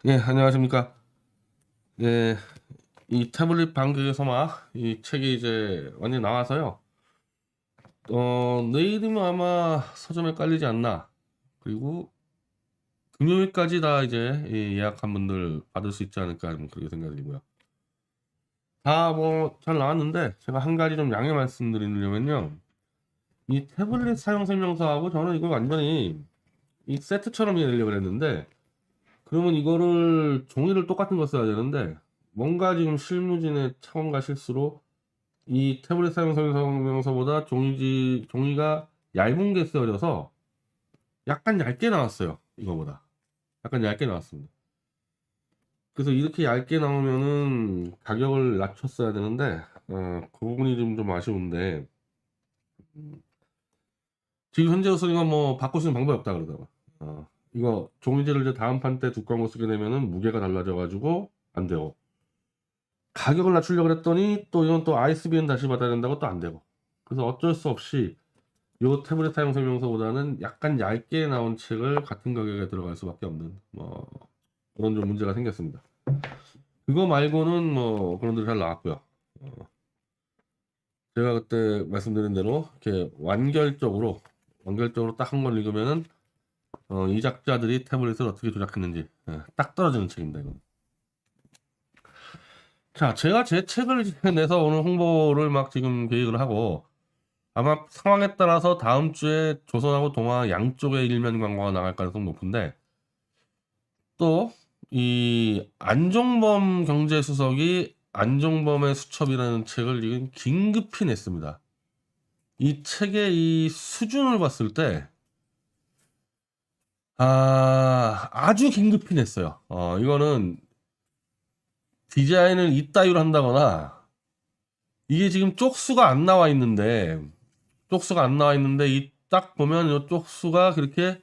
예, 안녕하십니까. 예, 이 태블릿 방귀의 소막, 이 책이 이제 완전히 나와서요. 내일이면 아마 서점에 깔리지 않나. 그리고 금요일까지 다 이제 이 예약한 분들 받을 수 있지 않을까, 좀 그렇게 생각이고요. 다 뭐 잘 나왔는데, 제가 한 가지 좀 양해 말씀드리려면요. 이 태블릿 사용 설명서하고 저는 이걸 완전히 이 세트처럼 이해하려고 했는데, 그러면 이거를 종이를 똑같은 거 써야 되는데, 뭔가 지금 실무진의 차원과 실수로 이 태블릿 사용 설명서보다 종이가 얇은 게 쓰여져서 약간 얇게 나왔어요. 이거보다 약간 얇게 나왔습니다. 그래서 이렇게 얇게 나오면은 가격을 낮췄어야 되는데 그 부분이 좀 아쉬운데, 지금 현재로서 이거 뭐 바꿀 수 있는 방법이 없다 그러더라고. 이거 종이제를 이제 다음 판 때 두꺼운 거 쓰게 되면은 무게가 달라져 가지고 안 되고, 가격을 낮추려고 그랬더니 또 이건 또 ISBN 다시 받아야 된다고 또 안 되고, 그래서 어쩔 수 없이 요 태블릿 사용 설명서보다는 약간 얇게 나온 책을 같은 가격에 들어갈 수밖에 없는 뭐 그런 좀 문제가 생겼습니다. 그거 말고는 뭐 그런 데잘 나왔고요. 제가 그때 말씀드린 대로 이렇게 완결적으로 딱 한 권 읽으면은 이 작자들이 태블릿을 어떻게 조작했는지 딱 떨어지는 책입니다. 이건. 자, 제가 제 책을 이제 내서 오늘 홍보를 막 지금 계획을 하고, 아마 상황에 따라서 다음 주에 조선하고 동아 양쪽의 일면 광고가 나갈 가능성 높은데, 또 이 안종범 경제수석이 안종범의 수첩이라는 책을 지금 긴급히 냈습니다. 이 책의 이 수준을 봤을 때 아주 긴급히 냈어요. 이거는 디자인을 이따위로 한다거나, 이게 지금 쪽수가 안 나와 있는데 이 딱 보면 이 쪽수가 그렇게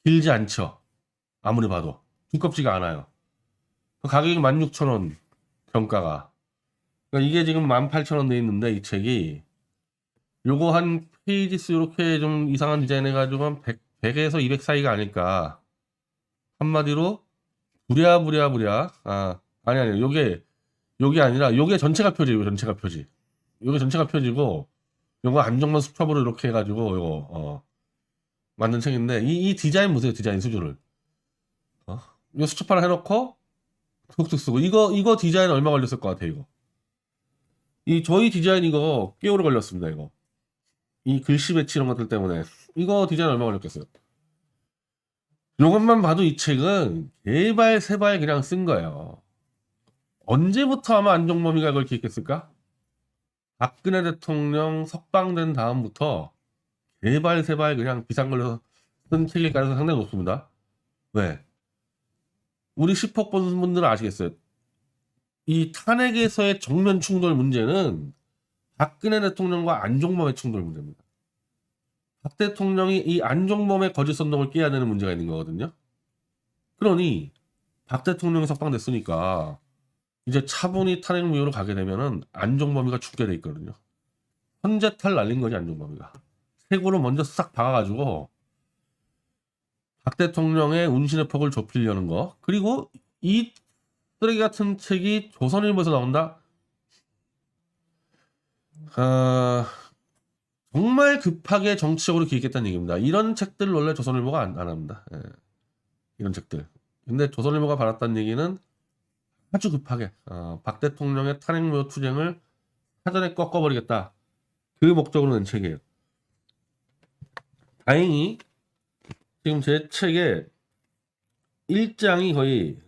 길지 않죠. 아무리 봐도 두껍지가 않아요. 가격이 16,000원 정가가. 그러니까 이게 지금 18,000원 돼 있는데, 이 책이 요거 한 페이지 수 이렇게 좀 이상한 디자인 해가지고 한 100에서 200 사이가 아닐까. 한마디로 부랴부랴. 아니 요게 아니라 요게 전체가 표지예요. 전체가 표지. 요게 전체가 표지고, 요거 안정만 수첩으로 이렇게 해가지고 요거 만든 책인데, 이 디자인 보세요. 디자인 수준을. 요 수첩 하나 해놓고 툭툭 쓰고, 이거 디자인 얼마 걸렸을 것 같아. 이거 이 저희 디자인 이거 꽤 오래 걸렸습니다. 이거 이 글씨 배치 이런 것들 때문에 이거 디자인 얼마 걸렸겠어요. 이것만 봐도 이 책은 개발 세발 그냥 쓴 거예요. 언제부터 아마 안종범이가 그걸 기획했을까? 박근혜 대통령 석방된 다음부터 개발 세발 그냥 비상 걸려서 쓴 책일 가능성이 상당히 높습니다. 왜? 우리 10억 본 분들은 아시겠어요? 이 탄핵에서의 정면 충돌 문제는 박근혜 대통령과 안종범의 충돌 문제입니다. 박 대통령이 이 안종범의 거짓 선동을 깨야 되는 문제가 있는 거거든요. 그러니 박 대통령이 석방됐으니까 이제 차분히 탄핵 무효로 가게 되면은 안종범이가 죽게 돼 있거든요. 헌재탈 날린 거지, 안종범이가. 세고로 먼저 싹 박아가지고 박 대통령의 운신의 폭을 좁히려는 거. 그리고 이 쓰레기 같은 책이 조선일보에서 나온다. 아, 정말 급하게 정치적으로 기획했다는 얘기입니다. 이런 책들 원래 조선일보가 안 합니다. 이런 책들. 근데 조선일보가 받았다는 얘기는 아주 급하게 박 대통령의 탄핵무효 투쟁을 사전에 꺾어버리겠다. 그 목적으로 낸 책이에요. 다행히 지금 제 책에 1장이 거의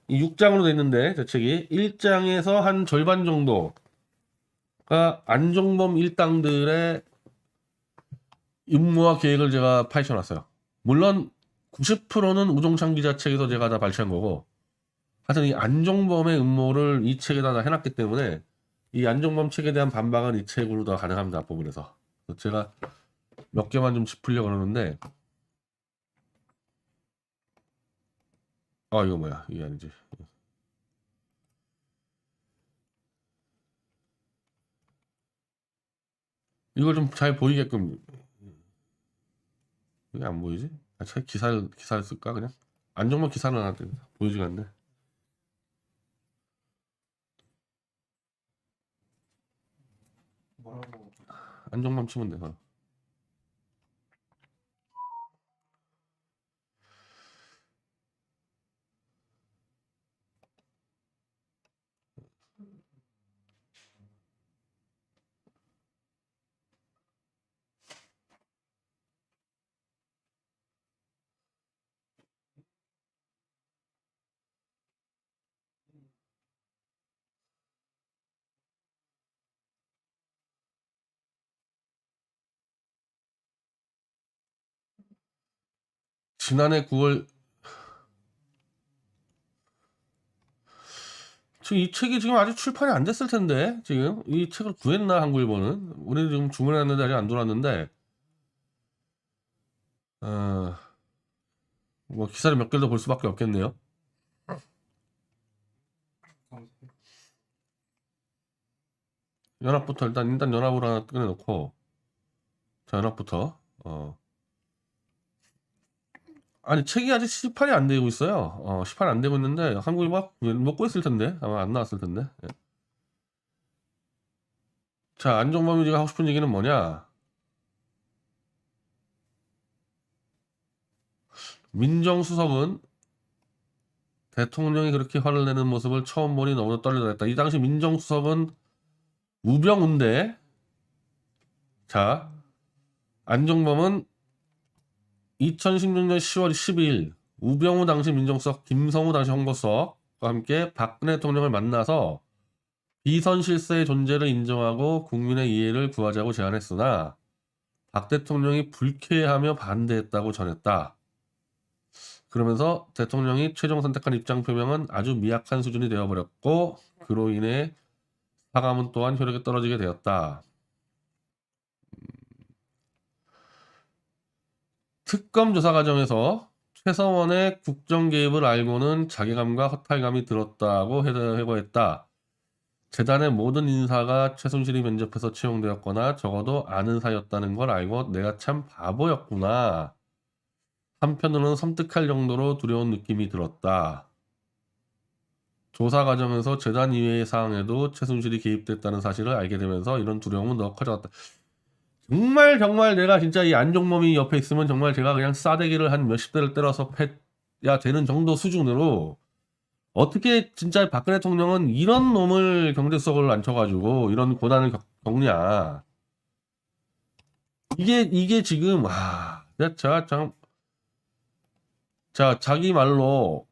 6장으로 돼 있는데, 제 책이 1장에서 한 절반 정도가 안종범 일당들의 임무와 계획을 제가 파헤쳐놨어요. 물론 90%는 우종찬 기자 책에서 제가 다 발췌한 거고, 하여튼 이 안종범의 음모를 이 책에다 다 해놨기 때문에 이 안종범 책에 대한 반박은 이 책으로 다 가능합니다. 앞부분에서. 제가 몇 개만 좀 짚으려고 그러는데, 이거 뭐야? 이게 아니지. 이걸 좀 잘 보이게끔. 이게 안 보이지? 책 기사를 쓸까 그냥? 안정범 기사는 하나 보여지가 않네. 뭐라고? 안정범 치면 돼. 지난해 9월 지금 이 책이 지금 아직 출판이 안 됐을 텐데 지금 이 책을 구했나 한국일보는 우리 지금 주문해놨는데 아직 안 들어왔는데 뭐 기사를 몇 개를 더 볼 수밖에 없겠네요. 연합부터 일단 연합으로 하나 꺼내놓고 자 연합부터 아니 책이 아직 시판이 안 되고 있어요. 시판이 안 되고 있는데 한국일보 못 구했을 텐데 아마 안 나왔을 텐데. 예. 자 안정범이 지금 하고 싶은 얘기는 뭐냐? 민정수석은 대통령이 그렇게 화를 내는 모습을 처음 보니 너무나 떨리다. 이 당시 민정수석은 우병우인데, 자, 안정범은 2016년 10월 12일 우병우 당시 민정수석, 김성우 당시 홍보수석과 함께 박근혜 대통령을 만나서 비선 실세의 존재를 인정하고 국민의 이해를 구하자고 제안했으나 박 대통령이 불쾌해하며 반대했다고 전했다. 그러면서 대통령이 최종 선택한 입장 표명은 아주 미약한 수준이 되어버렸고 그로 인해 사과문 또한 효력이 떨어지게 되었다. 특검 조사 과정에서 최서원의 국정 개입을 알고는 자괴감과 허탈감이 들었다고 해고했다. 재단의 모든 인사가 최순실이 면접해서 채용되었거나 적어도 아는 사이였다는 걸 알고 내가 참 바보였구나. 한편으로는 섬뜩할 정도로 두려운 느낌이 들었다. 조사 과정에서 재단 이외의 사항에도 최순실이 개입됐다는 사실을 알게 되면서 이런 두려움은 더 커졌다. 정말 내가 진짜 이 안종범이 옆에 있으면 정말 제가 그냥 싸대기를 한 몇십 대를 때려서 패야 되는 정도 수준으로 어떻게 진짜 박근혜 대통령은 이런 놈을 경제수석을 앉혀가지고 이런 고난을 겪냐. 이게 지금 제가 참 자 자기 말로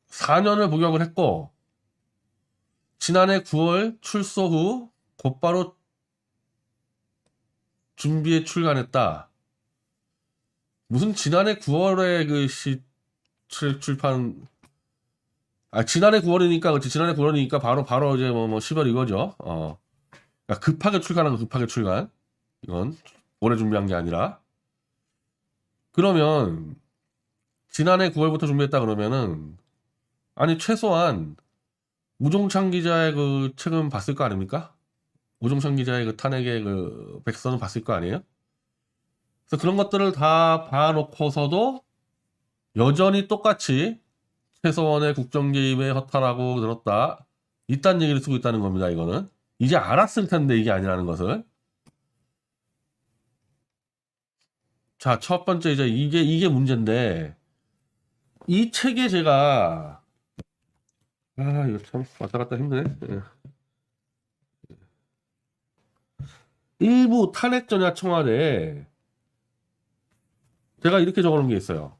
4년을 복역을 했고 지난해 9월 출소 후 곧바로 준비에 출간했다. 무슨 지난해 9월에 출판 지난해 9월이니까 그렇지 지난해 9월이니까 바로 이제 뭐 10월 이거죠. 그러니까 급하게 출간한 거 급하게 출간. 이건 오래 준비한 게 아니라 그러면 지난해 9월부터 준비했다 그러면은 아니 최소한 우종찬 기자의 그 책은 봤을 거 아닙니까? 우종찬 기자의 그 탄핵의 그 백서는 봤을 거 아니에요? 그래서 그런 것들을 다 봐놓고서도 여전히 똑같이 최서원의 국정 개입에 허탈하고 들었다. 이딴 얘기를 쓰고 있다는 겁니다. 이거는 이제 알았을 텐데 이게 아니라는 것을. 자, 첫 번째 이제 이게 문제인데 이 책에 제가 이거 참 왔다 갔다 힘드네. 예. 일부 탄핵 전야 청와대에 제가 이렇게 적어놓은 게 있어요.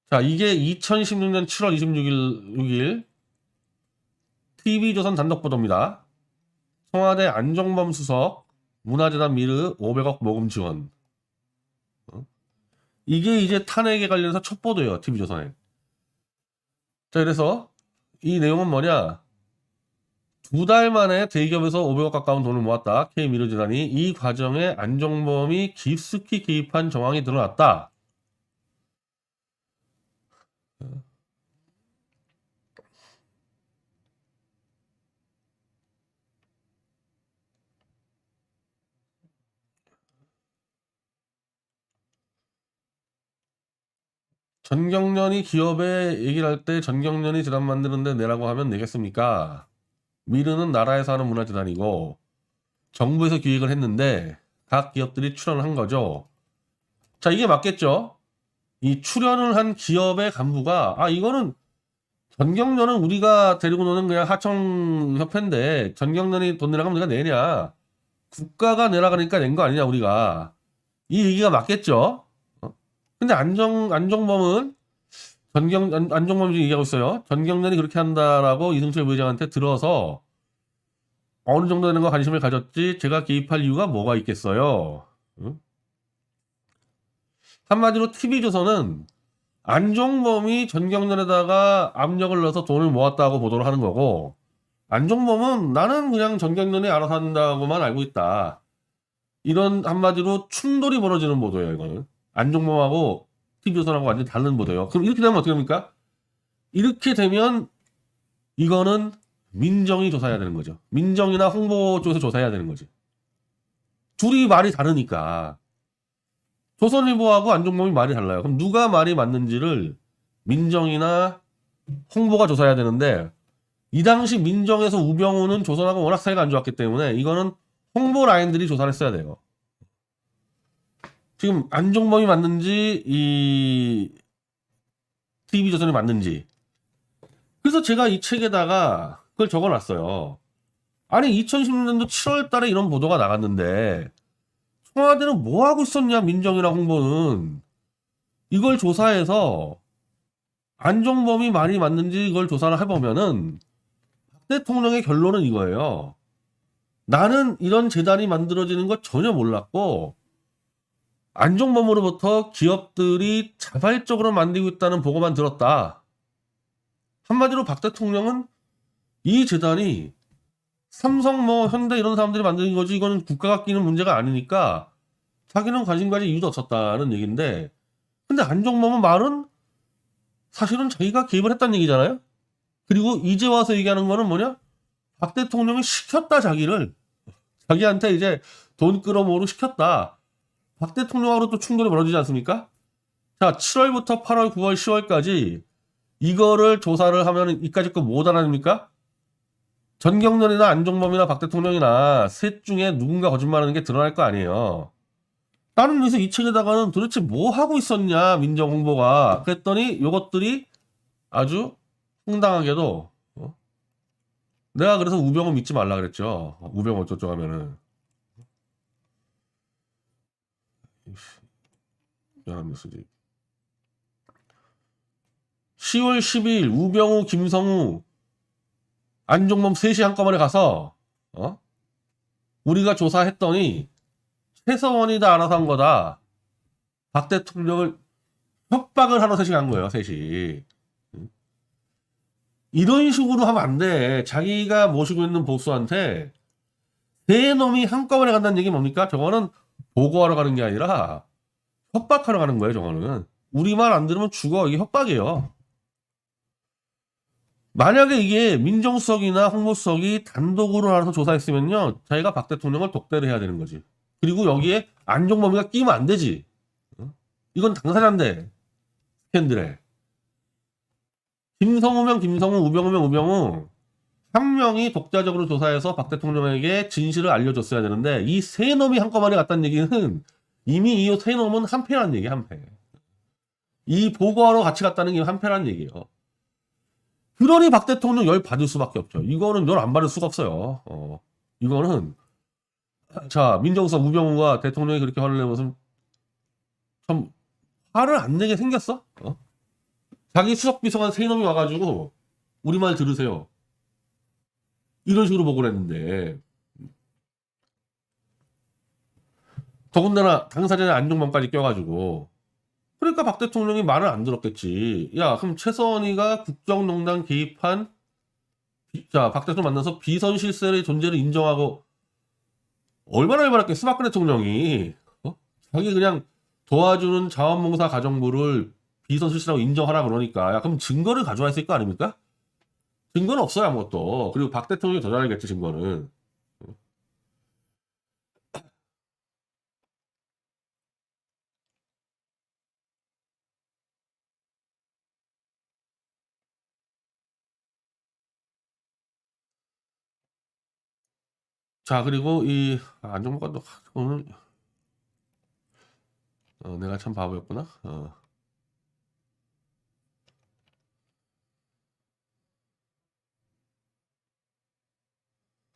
자, 이게 2016년 7월 26일 TV조선 단독 보도입니다. 청와대 안종범 수석 문화재단 미르 500억 모금 지원. 이게 이제 탄핵에 관련해서 첫 보도예요. TV조선에. 자, 그래서 이 내용은 뭐냐? 2달 만에 대기업에서 500억 가까운 돈을 모았다. K미르 재단이 이 과정에 안종범이 깊숙이 개입한 정황이 드러났다. 전경련이 기업에 얘기를 할 때 전경련이 재단 만드는데 내라고 하면 내겠습니까? 미르는 나라에서 하는 문화재단이고 정부에서 기획을 했는데 각 기업들이 출연을 한 거죠. 자, 이게 맞겠죠? 이 출연을 한 기업의 간부가 이거는 전경련은 우리가 데리고 노는 그냥 하청협회인데 전경련이 돈 내라고 하면 우리가 내냐? 국가가 내라고 하니까 낸 거 아니냐 우리가. 이 얘기가 맞겠죠? 근데 안종범은 안종범이 얘기하고 있어요. 전경련이 그렇게 한다라고 이승철 부회장한테 들어서 어느 정도 되는 거 관심을 가졌지 제가 개입할 이유가 뭐가 있겠어요. 응? 한마디로 TV조선은 안종범이 전경련에다가 압력을 넣어서 돈을 모았다고 보도를 하는 거고 안종범은 나는 그냥 전경련이 알아서 한다고만 알고 있다. 이런 한마디로 충돌이 벌어지는 보도예요. 이거는 안종범하고 TV조선하고 완전히 다른 보도예요. 그럼 이렇게 되면 어떻게 됩니까? 이렇게 되면 이거는 민정이 조사해야 되는 거죠. 민정이나 홍보 쪽에서 조사해야 되는 거지. 둘이 말이 다르니까. 조선일보하고 안종범이 말이 달라요. 그럼 누가 말이 맞는지를 민정이나 홍보가 조사해야 되는데 이 당시 민정에서 우병우는 조선하고 워낙 사이가 안 좋았기 때문에 이거는 홍보 라인들이 조사를 했어야 돼요. 지금 안종범이 맞는지 이 TV조선이 맞는지. 그래서 제가 이 책에다가 그걸 적어놨어요. 아니 2016년도 7월 달에 이런 보도가 나갔는데 청와대는 뭐 하고 있었냐 민정이랑 홍보는. 이걸 조사해서 안종범이 말이 맞는지 이걸 조사를 해보면은 박 대통령의 결론은 이거예요. 나는 이런 재단이 만들어지는 거 전혀 몰랐고 안종범으로부터 기업들이 자발적으로 만들고 있다는 보고만 들었다. 한마디로 박 대통령은 이 재단이 삼성 뭐 현대 이런 사람들이 만드는 거지 이거는 국가가 끼는 문제가 아니니까 자기는 관심 가질 이유도 없었다는 얘기인데 근데 안종범은 말은 사실은 자기가 개입을 했다는 얘기잖아요. 그리고 이제 와서 얘기하는 거는 뭐냐? 박 대통령이 시켰다 자기를. 자기한테 이제 돈 끌어모으고 시켰다. 박 대통령하고 또 충돌이 벌어지지 않습니까? 자, 7월부터 8월, 9월, 10월까지 이거를 조사를 하면 이까짓 거 못 알아냅니까? 전경련이나 안종범이나 박 대통령이나 셋 중에 누군가 거짓말하는 게 드러날 거 아니에요. 다른 의미에서 이 책에다가는 도대체 뭐 하고 있었냐 민정 홍보가 그랬더니 요것들이 아주 황당하게도 내가 그래서 우병우 믿지 말라 그랬죠. 우병우 어쩌고 하면은 연합뉴스지. 10월 12일 우병우, 김성우, 안종범 셋이 한꺼번에 가서 우리가 조사했더니 최서원이 다 알아서 한 거다. 박 대통령을 협박을 하러 셋이 간 거예요. 셋이. 이런 식으로 하면 안 돼. 자기가 모시고 있는 보수한테 세 놈이 한꺼번에 간다는 얘기 뭡니까? 저거는 보고하러 가는 게 아니라 협박하러 가는 거예요. 저거는. 우리 말 안 들으면 죽어. 이게 협박이에요. 만약에 이게 민정수석이나 홍보수석이 단독으로 알아서 조사했으면요. 자기가 박 대통령을 독대를 해야 되는 거지. 그리고 여기에 안종범이가 끼면 안 되지. 이건 당사자인데 스캔들에. 김성우면 김성우, 우병우면 우병우 한 명이 독자적으로 조사해서 박 대통령에게 진실을 알려줬어야 되는데 이 세 놈이 한꺼번에 갔다는 얘기는 이미 이 세 놈은 한패라는 얘기야. 한패. 이 보고하러 같이 갔다는 게 한패라는 얘기예요. 그러니 박 대통령 열 받을 수밖에 없죠. 이거는 열 안 받을 수가 없어요. 이거는 자 민정수석 우병우가 대통령이 그렇게 화를 내면서 참 화를 안 내게 생겼어? 자기 수석비서관 세 놈이 와가지고 우리 말 들으세요. 이런 식으로 보고를 했는데 더군다나 당사자의 안종범까지 껴가지고 그러니까 박 대통령이 말을 안 들었겠지. 야 그럼 최서원이가 국정농단 개입한 자 박 대통령 만나서 비선 실세의 존재를 인정하고 얼마나 열받았겠어 박근혜 대통령이. 자기 그냥 도와주는 자원봉사 가정부를 비선 실세라고 인정하라 그러니까 야 그럼 증거를 가져와 있을 거 아닙니까? 증거는 없어요 아무것도. 그리고 박 대통령이 더 잘알겠지 증거는. 자, 그리고 이 안정권도 오늘 내가 참 바보였구나.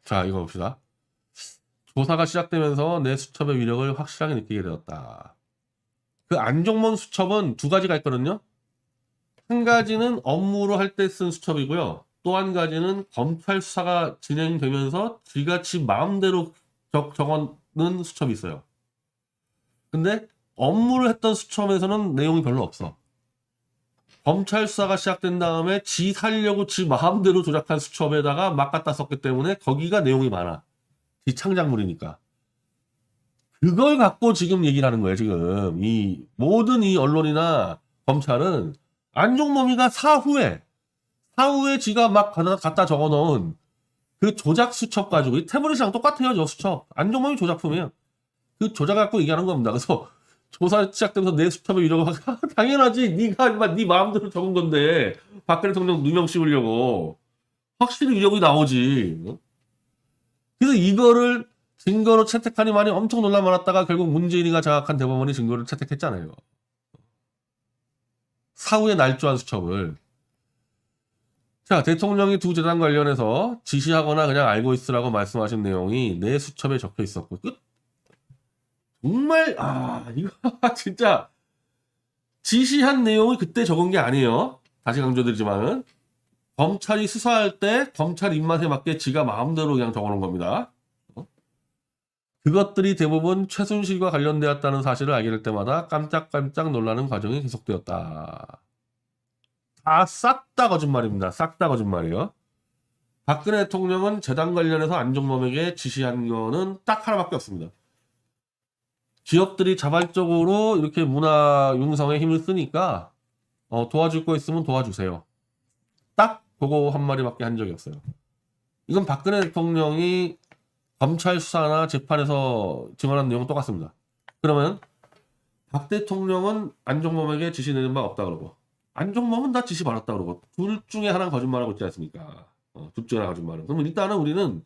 자, 이거 봅시다. 조사가 시작되면서 내 수첩의 위력을 확실하게 느끼게 되었다. 그 안종범 수첩은 두 가지가 있거든요. 한 가지는 업무로 할 때 쓴 수첩이고요. 또 한 가지는 검찰 수사가 진행되면서 지가 지 마음대로 적어놓은 수첩이 있어요. 근데 업무를 했던 수첩에서는 내용이 별로 없어. 검찰 수사가 시작된 다음에 지 살려고 지 마음대로 조작한 수첩에다가 막 갖다 썼기 때문에 거기가 내용이 많아. 이 창작물이니까. 그걸 갖고 지금 얘기를 하는 거예요, 지금. 이 모든 이 언론이나 검찰은 안종범이가 사후에 지가 막 갖다 적어 놓은 그 조작 수첩 가지고, 이 태블릿이랑 똑같아요, 저 수첩. 안종범이 조작품이에요. 그 조작 갖고 얘기하는 겁니다. 그래서 조사 시작되면서 내 수첩에 이러고 당연하지. 네가 인마 네 마음대로 적은 건데 박근혜 대통령 누명 씌우려고 확실히 위력이 나오지. 그래서 이거를 증거로 채택하니만이 엄청 논란 많았다가 결국 문재인이가 장악한 대법원이 증거를 채택했잖아요. 사후에 날조한 수첩을. 자, 대통령이 두 재단 관련해서 지시하거나 그냥 알고 있으라고 말씀하신 내용이 내 수첩에 적혀 있었고, 정말 이거 진짜 지시한 내용이 그때 적은 게 아니에요. 다시 강조드리지만은 검찰이 수사할 때 검찰 입맛에 맞게 지가 마음대로 그냥 적어놓은 겁니다. 그것들이 대부분 최순실과 관련되었다는 사실을 알게 될 때마다 깜짝깜짝 놀라는 과정이 계속되었다. 다 싹 다 거짓말입니다. 싹 다 거짓말이에요. 박근혜 대통령은 재단 관련해서 안종범에게 지시한 거는 딱 하나밖에 없습니다. 기업들이 자발적으로 이렇게 문화 융성에 힘을 쓰니까 도와줄 거 있으면 도와주세요. 딱 그거 한 마디밖에 한 적이 없어요. 이건 박근혜 대통령이 검찰 수사나 재판에서 증언한 내용은 똑같습니다. 그러면 박 대통령은 안종범에게 지시 내는 바 없다 그러고, 안종범은 다 지시 받았다 그러고, 둘 중에 하나는 거짓말하고 있지 않습니까? 둘 중에 하나 거짓말은. 그러면 일단은 우리는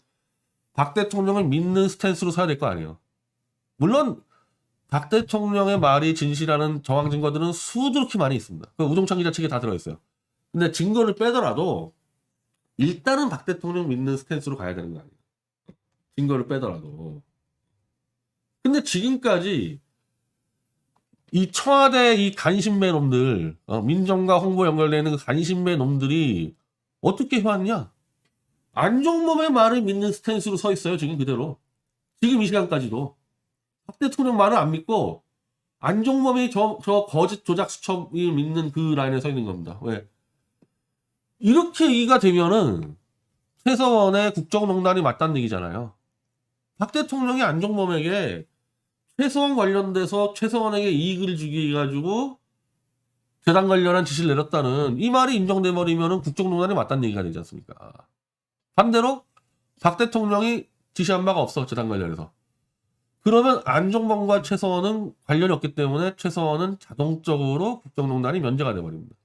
박 대통령을 믿는 스탠스로 서야 될 거 아니에요. 물론 박 대통령의 말이 진실하는 정황 증거들은 수두룩히 많이 있습니다. 그 우종찬 기자 책에 다 들어있어요. 근데 증거를 빼더라도 일단은 박 대통령 믿는 스탠스로 가야 되는 거 아니에요. 증거를 빼더라도. 근데 지금까지 이 청와대 이 간신배 놈들, 민정과 홍보 연결되는 그 간신배 놈들이 어떻게 해왔냐? 안종범의 말을 믿는 스탠스로 서 있어요. 지금 그대로. 지금 이 시간까지도. 박 대통령 말을 안 믿고 안종범이 저 거짓 조작 수첩을 믿는 그 라인에 서 있는 겁니다. 왜? 이렇게 얘기가 되면은 최서원의 국정농단이 맞다는 얘기잖아요. 박 대통령이 안종범에게 최서원 관련돼서 최서원에게 이익을 주기 해가지고 재단 관련한 지시를 내렸다는 이 말이 인정돼 버리면은 국정농단이 맞다는 얘기가 되지 않습니까? 반대로 박 대통령이 지시한 바가 없어, 재단 관련해서. 그러면 안종범과 최서원은 관련이 없기 때문에 최서원은 자동적으로 국정농단이 면제가 돼버립니다.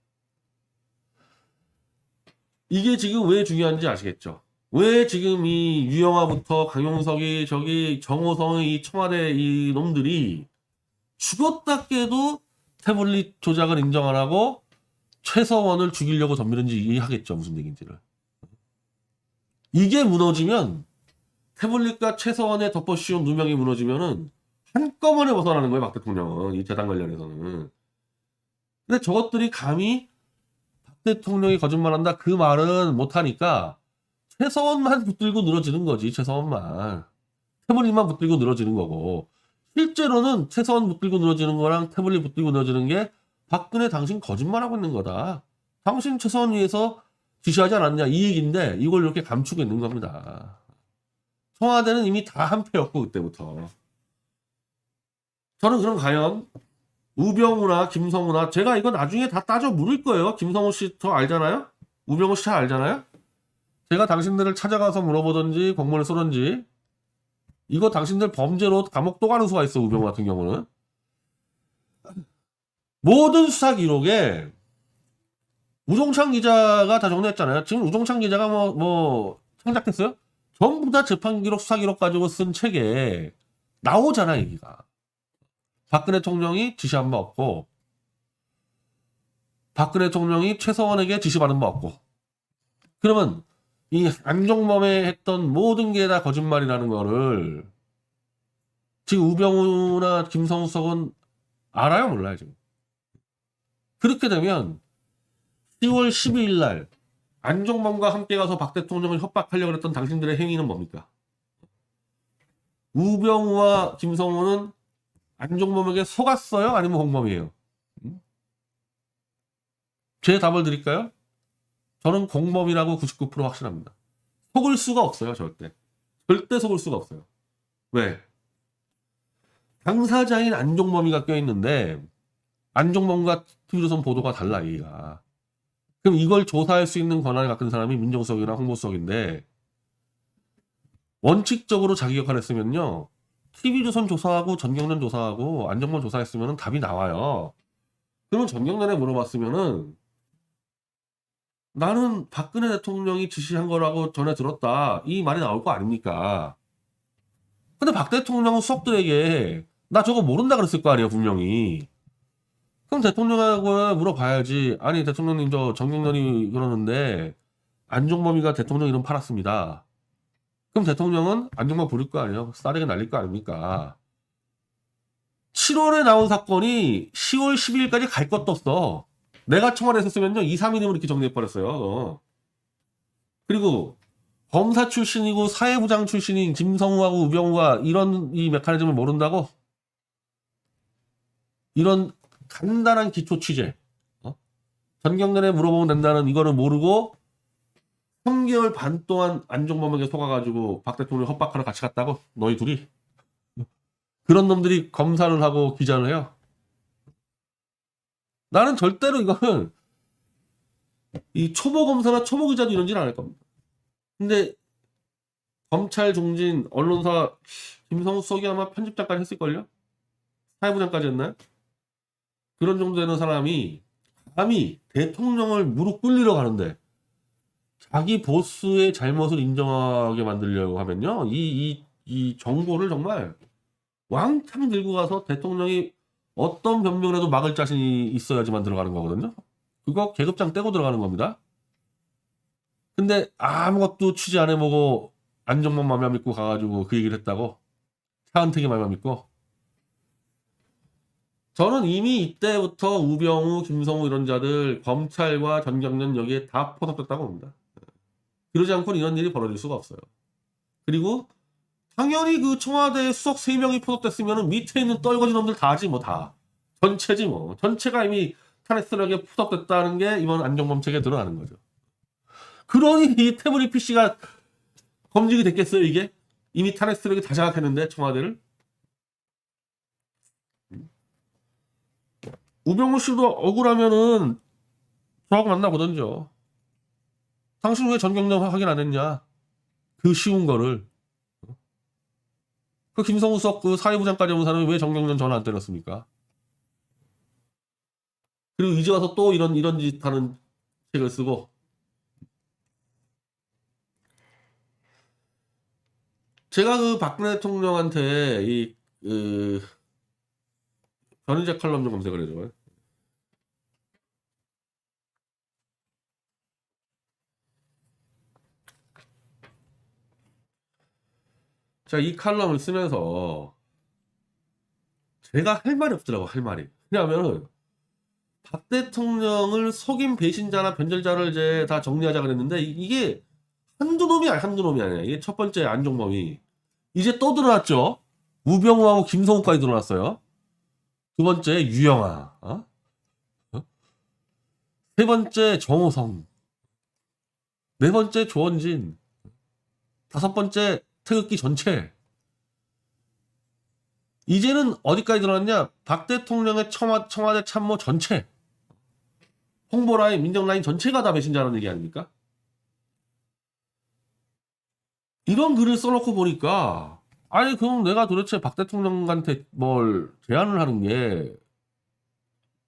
이게 지금 왜 중요한지 아시겠죠? 왜 지금 이 유영아부터 강용석이 저기 정호성의 이 청와대 이 놈들이 죽었다 깨도 태블릿 조작을 인정 안 하고 최서원을 죽이려고 덤비는지 이해하겠죠, 무슨 얘기인지를. 이게 무너지면, 태블릿과 최서원의 덮어씌운 누명이 무너지면은 한꺼번에 벗어나는 거예요, 박 대통령은. 이 재단 관련해서는. 근데 저것들이 감히 박 대통령이 거짓말한다 그 말은 못하니까 최서원만 붙들고 늘어지는 거지. 최서원만. 태블릿만 붙들고 늘어지는 거고, 실제로는 최서원 붙들고 늘어지는 거랑 태블릿 붙들고 늘어지는 게 박근혜 당신 거짓말하고 있는 거다. 당신 최서원 위해서 지시하지 않았냐 이 얘기인데 이걸 이렇게 감추고 있는 겁니다. 청와대는 이미 다 한패였고 그때부터. 저는 그럼 과연 우병우나 김성우나, 제가 이거 나중에 다 따져 물을 거예요. 김성우 씨 더 알잖아요? 우병우 씨 잘 알잖아요? 제가 당신들을 찾아가서 물어보든지 공문을 쏘든지, 이거 당신들 범죄로 감옥 또 가는 수가 있어. 우병우 같은 경우는 모든 수사 기록에 우종찬 기자가 다 정리했잖아요. 지금 우종찬 기자가 뭐 창작했어요? 전부 다 재판 기록, 수사 기록 가지고 쓴 책에 나오잖아, 얘기가. 박근혜 대통령이 지시한 바 없고, 박근혜 대통령이 최서원에게 지시받은 바 없고. 그러면 이 안종범에 했던 모든 게 다 거짓말이라는 거를 지금 우병우나 김성수 수석은 알아요, 몰라요, 지금? 그렇게 되면 10월 12일 날 안종범과 함께 가서 박 대통령을 협박하려고 했던 당신들의 행위는 뭡니까? 우병우와 김성호는 안종범에게 속았어요? 아니면 공범이에요? 제 답을 드릴까요? 저는 공범이라고 99% 확신합니다. 속을 수가 없어요, 절대. 절대 속을 수가 없어요. 왜? 당사자인 안종범이가 껴있는데 안종범과 TV조선 보도가 달라, 얘가. 그럼 이걸 조사할 수 있는 권한을 갖는 사람이 민정수석이나 홍보수석인데 원칙적으로 자기 역할을 했으면요. TV조선 조사하고 전경련 조사하고 안종범 조사했으면 답이 나와요. 그러면 전경련에 물어봤으면은 나는 박근혜 대통령이 지시한 거라고 전해 들었다. 이 말이 나올 거 아닙니까? 근데 박 대통령은 수석들에게 나 저거 모른다 그랬을 거 아니에요, 분명히. 그럼 대통령하고 물어봐야지. 아니, 대통령님 저 정경련이 그러는데 안종범이가 대통령 이름 팔았습니다. 그럼 대통령은 안종범 부를 거 아니에요? 싸대기 날릴 거 아닙니까? 7월에 나온 사건이 10월 12일까지 갈 것도 없어. 내가 청와대에 있었으면요 2, 3일이면 이렇게 정리해버렸어요. 그리고 검사 출신이고 사회부장 출신인 김성우하고 우병우가 이런 이 메커니즘을 모른다고? 이런 간단한 기초 취재, 전경련에 물어보면 된다는 이거를 모르고 3개월 반 동안 안종범에게 속아가지고 박 대통령 협박하러 같이 갔다고? 너희 둘이? 그런 놈들이 검사를 하고 기자를 해요. 나는 절대로 이거는 이 초보 검사나 초보 기자도 이런 짓 안 할 겁니다. 근데 검찰 중진 언론사 김성수 수석이 아마 편집장까지 했을걸요? 사회부장까지 했나요? 그런 정도 되는 사람이 감히 대통령을 무릎 꿇리러 가는데 자기 보스의 잘못을 인정하게 만들려고 하면요. 이 정보를 정말 왕창 들고 가서 대통령이 어떤 변명을 해도 막을 자신이 있어야지만 들어가는 거거든요. 그거 계급장 떼고 들어가는 겁니다. 근데 아무것도 취재 안 해보고 안종범 맘만 믿고 가가지고 그 얘기를 했다고? 차은택이 맘만 믿고? 저는 이미 이때부터 우병우, 김성우 이런 자들 검찰과 전경련 여기에 다 포섭됐다고 봅니다. 그러지 않고는 이런 일이 벌어질 수가 없어요. 그리고 당연히 그 청와대 수석 3명이 포섭됐으면 밑에 있는 떨거지 놈들 다 하지 뭐 다. 전체지 뭐. 전체가 이미 탄핵스럽게 포섭됐다는 게 이번 안종범 책에 드러나는 거죠. 그러니 이 태블릿 PC가 검증이 됐겠어요, 이게? 이미 탄핵스럽게 다 장악했는데 청와대를? 우병우 씨도 억울하면은 저하고 만나보던죠. 당신 왜 전경련 확인 안 했냐? 그 쉬운 거를. 그 김성우 수석 그 사회부장까지 온 사람이 왜 전경련 전화 안 때렸습니까? 그리고 이제 와서 또 이런 짓 하는 책을 쓰고. 제가 그 박근혜 대통령한테 변희재 칼럼 좀 검색을 해줘요. 제가 이 칼럼을 쓰면서 제가 할 말이 없더라고, 할 말이. 왜냐하면 박 대통령을 속인 배신자나 변절자를 이제 다 정리하자 그랬는데 이게 한두 놈이 아니야. 이게 첫 번째 안종범이 이제 또 드러났죠. 우병우하고 김성우까지 드러났어요. 두 번째 유영아, 세 번째 정호성, 네 번째 조원진, 다섯 번째 태극기 전체. 이제는 어디까지 드러났냐? 박 대통령의 청와대 참모 전체, 홍보라인, 민정라인 전체가 다 배신자라는 얘기 아닙니까? 이런 글을 써놓고 보니까 아니 그럼 내가 도대체 박 대통령한테 뭘 제안을 하는 게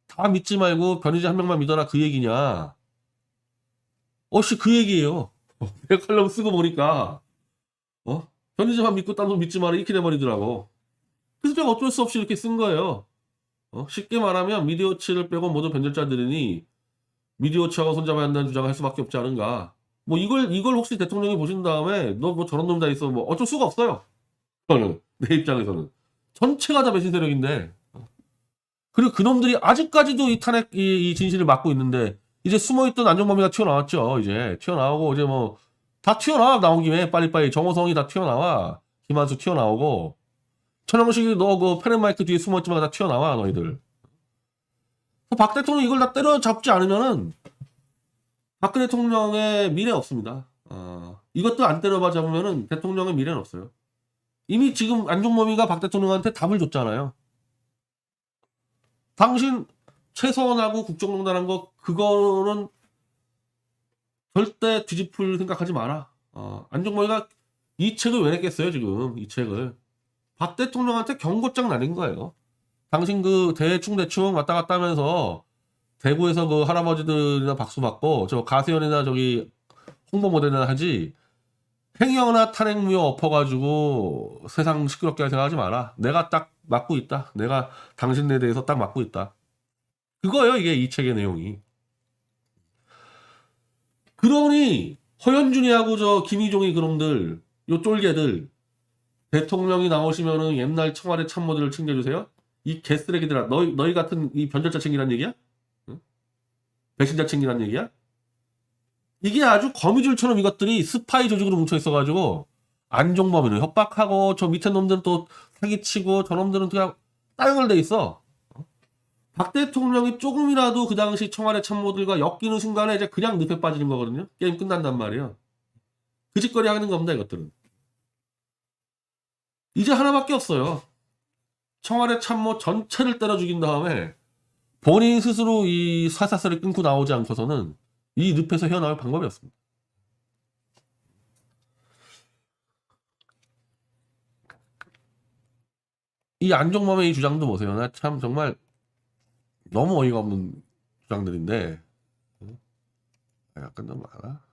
다 믿지 말고 변희재 한 명만 믿어라 그 얘기냐? 그 얘기예요. 내 칼럼 쓰고 보니까 편의점만 믿고 딴 돈 믿지 마라 이렇게 돼버리더라고. 그래서 제가 어쩔 수 없이 이렇게 쓴 거예요. 쉽게 말하면 미디어치를 빼고 모든 변절자들이니 미디어치하고 손잡아야 한다는 주장을 할 수밖에 없지 않은가. 뭐 이걸 혹시 대통령이 보신 다음에 너 뭐 저런 놈 다 있어 뭐 어쩔 수가 없어요. 저는 내 입장에서는 전체가 다 배신 세력인데. 그리고 그놈들이 아직까지도 이 탄핵 이 진실을 막고 있는데 이제 숨어있던 안종범이가 튀어나왔죠. 이제 튀어나오고 이제 뭐 다 튀어나와. 나온 김에 빨리빨리 정호성이 다 튀어나와. 김한수 튀어나오고 천영식이 너 그 페렌마이크 뒤에 숨어있지만 다 튀어나와 너희들. 박 대통령 이걸 다 때려잡지 않으면은 박근혜 대통령의 미래 없습니다. 이것도 안 때려봐 잡으면은 대통령의 미래는 없어요. 이미 지금 안종범이가 박 대통령한테 답을 줬잖아요. 당신 최서원하고 국정농단한 거 그거는 절대 뒤집을 생각하지 마라. 안종범이가 이 책을 왜 냈겠어요 지금 이 책을. 박 대통령한테 경고장 날린 거예요. 당신 그 대충 왔다 갔다 하면서 대구에서 그 할아버지들이나 박수 받고 저 가세연이나 저기 홍보 모델이나 하지 행여나 탄핵무효 엎어가지고 세상 시끄럽게 할 생각하지 마라. 내가 딱 맡고 있다. 내가 당신에 대해서 딱 맡고 있다. 그거예요 이게 이 책의 내용이. 그러니 허현준이하고 저 김희종이 그놈들 요 쫄개들 대통령이 나오시면은 옛날 청와대 참모들을 챙겨주세요. 이 개쓰레기들아 너희 같은 이 변절자 챙기란 얘기야? 응? 배신자 챙기란 얘기야? 이게 아주 거미줄처럼 이것들이 스파이 조직으로 뭉쳐 있어가지고 안종범이는 협박하고 저 밑에 놈들은 또 사기치고 저 놈들은 그냥 따영을 돼 있어. 박 대통령이 조금이라도 그 당시 청와대 참모들과 엮이는 순간에 이제 그냥 늪에 빠지는 거거든요. 게임 끝난단 말이에요. 그 짓거리 하는 겁니다 이것들은. 이제 하나밖에 없어요. 청와대 참모 전체를 때려 죽인 다음에 본인 스스로 이 사사슬을 끊고 나오지 않고서는 이 늪에서 헤어나올 방법이 없습니다. 이 안종범의 이 주장도 보세요. 나 참 정말 너무 어이가 없는 주장들인데. 약간 너무 많아.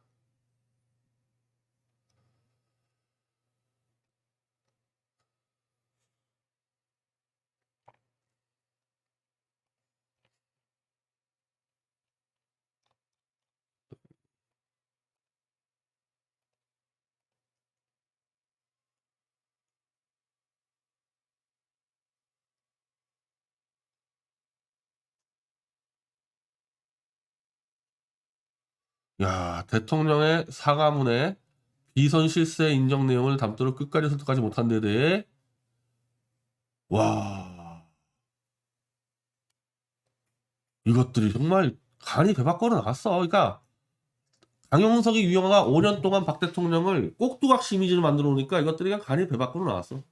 야, 대통령의 사과문에 비선 실세 인정 내용을 담도록 끝까지 설득하지 못한 데 대해 와, 이것들이 정말 간이 배 밖으로 나왔어. 그러니까 강용석이 유영아가 5년 동안 박 대통령을 꼭두각 이미지를 만들어 놓으니까 이것들이 그냥 간이 배 밖으로 나왔어.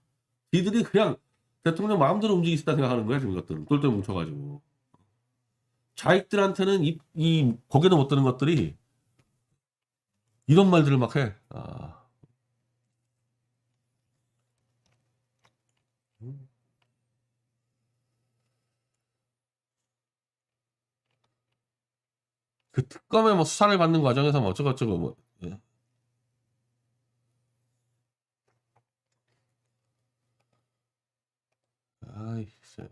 이들이 그냥 대통령 마음대로 움직일 수 있다 생각하는 거야 지금 이것들은. 똘똘 뭉쳐가지고 자익들한테는 이 고개도 못 드는 것들이 이런 말들을 막 해. 그 특검에 뭐 수사를 받는 과정에서 뭐 어쩌고저쩌고 뭐. 예. 아이 진짜.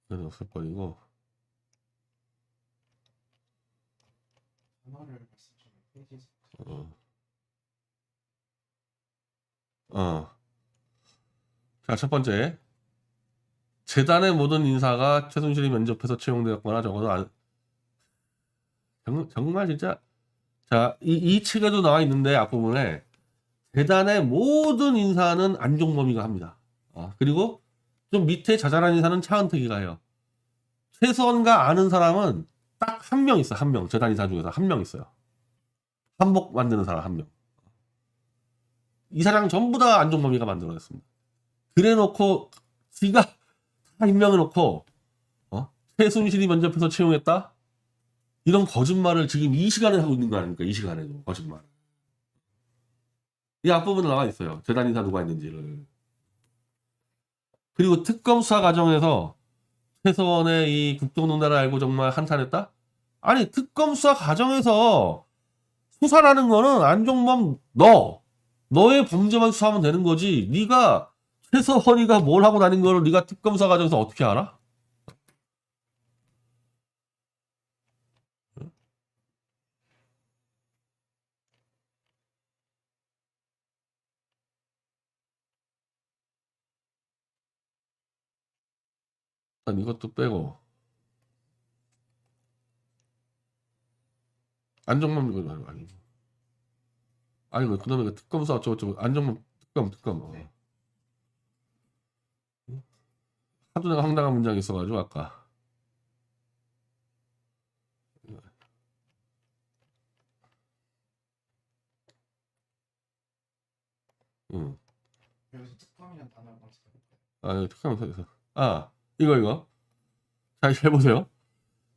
그건 없을 거이고. 어. 어. 자, 첫 번째. 재단의 모든 인사가 최순실이 면접해서 채용되었거나 적어도 정말 진짜. 자, 이 책에도 나와 있는데 앞부분에 재단의 모든 인사는 안종범이가 합니다. 그리고 좀 밑에 자잘한 인사는 차은택이가 해요. 최소원과 아는 사람은 딱 한 명 있어. 한 명. 재단 인사 중에서 한 명 있어요. 한복 만드는 사람 한 명. 이 사람 전부 다 안종범이가 만들어냈습니다. 그래놓고 지가 다 임명해놓고 최순실이 면접해서 채용했다? 이런 거짓말을 지금 이 시간에 하고 있는 거 아닙니까? 이 시간에도 거짓말. 이 앞부분에 나와 있어요. 재단 인사 누가 있는지를. 그리고 특검 수사 과정에서 최서원의 이 국정농단을 알고 정말 한탄했다? 아니, 특검 수사 과정에서 수사라는 거는 안종범 너의 범죄만 수사하면 되는 거지. 네가 최서원이가 뭘 하고 다닌 거를 네가 특검 수사 과정에서 어떻게 알아? 난 이것도 빼고 안종범 이거 아니 그다음에 그 특검 수사 어쩌고 안종범 특검 네. 하도 내가 황당한 문장이 있어가지고 아까 응. 여기서 특검이란 단어를 검색해볼까요? 아 특검에서 이거 잘 보세요.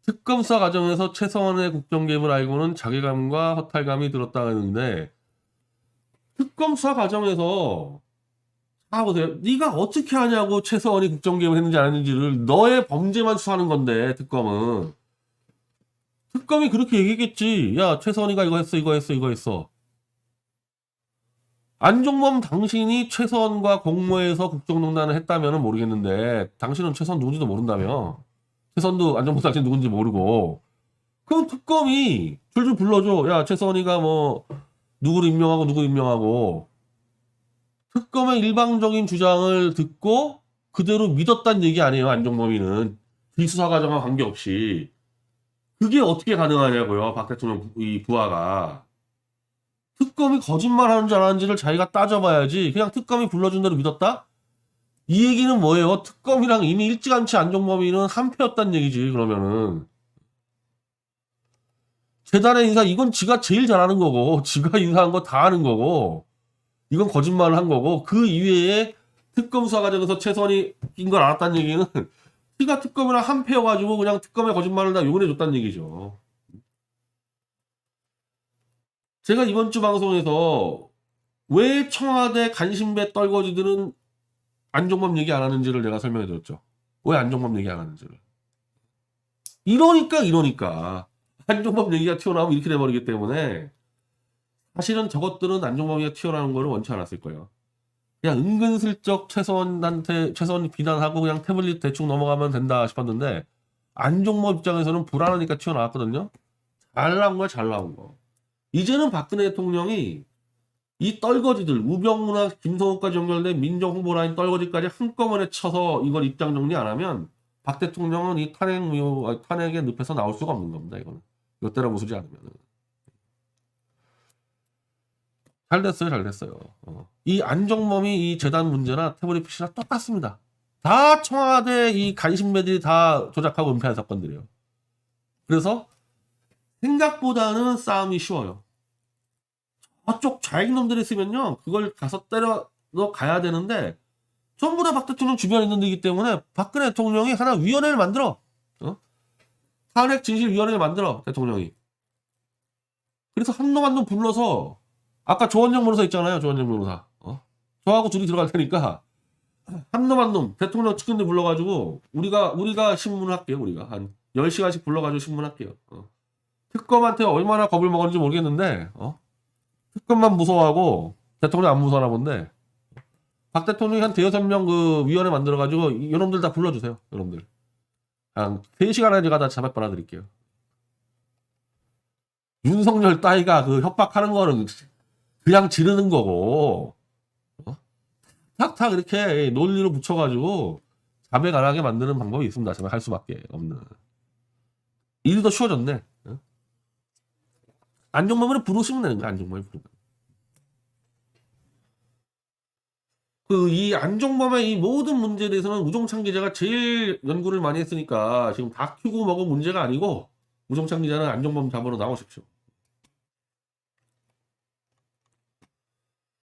특검 수사 과정에서 최성원의 국정 개입을 알고는 자괴감과 허탈감이 들었다 했는데 특검 수사 과정에서 보세요. 네가 어떻게 하냐고 최서원이 국정 개입을 했는지 안 했는지를 너의 범죄만 수사하는 건데 특검이 그렇게 얘기했겠지. 야 최서원이가 이거 했어. 안종범 당신이 최서원과 공모해서 국정농단을 했다면 모르겠는데 당신은 최서원 누군지도 모른다며. 최선도 안종범 당신 누군지 모르고. 그럼 특검이 줄줄 불러줘. 야 최서원이가 뭐 누구를 임명하고 특검의 일방적인 주장을 듣고 그대로 믿었다는 얘기 아니에요. 안종범이는 비수사 과정과 관계없이. 그게 어떻게 가능하냐고요. 박 대통령 이 부하가. 특검이 거짓말하는지 안 하는지를 자기가 따져봐야지. 그냥 특검이 불러준 대로 믿었다? 이 얘기는 뭐예요? 특검이랑 이미 일찌감치 안종범이는 한패였단 얘기지. 그러면은 재단의 인사 이건 지가 제일 잘하는 거고 지가 인사한 거 다 하는 거고 이건 거짓말을 한 거고 그 이외에 특검 수사 과정에서 최선이 낀 걸 알았다는 얘기는 지가 특검이랑 한패여가지고 그냥 특검의 거짓말을 다 용인해 줬다는 얘기죠. 제가 이번 주 방송에서 왜 청와대 간신배 떨거지들은 안종범 얘기 안 하는지를 내가 설명해 드렸죠. 왜 안종범 얘기 안 하는지를. 이러니까 안종범 얘기가 튀어나오면 이렇게 돼버리기 때문에 사실은 저것들은 안종범 얘기가 튀어나오는 거를 원치 않았을 거예요. 그냥 은근슬쩍 최서원 비난하고 그냥 태블릿 대충 넘어가면 된다 싶었는데 안종범 입장에서는 불안하니까 튀어나왔거든요. 잘 나온 거야, 잘 나온 거. 이제는 박근혜 대통령이 이 떨거지들 우병우나 김성호까지 연결된 민정후보라인 떨거지까지 한꺼번에 쳐서 이걸 입장 정리 안 하면 박 대통령은 이 탄핵의 늪에서 나올 수가 없는 겁니다. 이거는 이것대로 무수지 않으면 잘 됐어요. 이 안종범이 이 재단 문제나 태블릿 PC나 똑같습니다. 다 청와대 이 간신배들이 다 조작하고 은폐한 사건들이에요. 그래서 생각보다는 싸움이 쉬워요. 저쪽 좌익놈들이 있으면요 그걸 가서 때려 가야 되는데 전부 다 박 대통령 주변에 있는 데이기 때문에 박근혜 대통령이 하나 위원회를 만들어. 탄핵 진실위원회를 만들어 대통령이. 그래서 한 놈 한 놈 불러서 아까 조원정 변호사 있잖아요. 조원정 변호사. 저하고 둘이 들어갈 테니까 한 놈 한 놈 대통령 측근들 불러가지고 우리가 신문을 할게요. 우리가 한 10시간씩 불러가지고 신문할게요. 특검한테 얼마나 겁을 먹었는지 모르겠는데 특검만 무서워하고 대통령 안 무서워하나 본데 박 대통령이 한 대여섯 명 그 위원회 만들어가지고 이놈들 다 불러주세요. 여러분들 한 3시간에 제가 다 자백 받아드릴게요. 윤석열 따위가 그 협박하는 거는 그냥 지르는 거고 탁탁 이렇게 논리로 붙여가지고 자백 안 하게 만드는 방법이 있습니다. 자백할 수밖에 없는. 일이 더 쉬워졌네. 안종범을 부르시면 되는 거야. 안종범을 부르면. 이 안종범의 이 모든 문제에 대해서는 우종찬 기자가 제일 연구를 많이 했으니까 지금 다큐고 뭐고 문제가 아니고 우종찬 기자는 안종범 잡으러 나오십시오.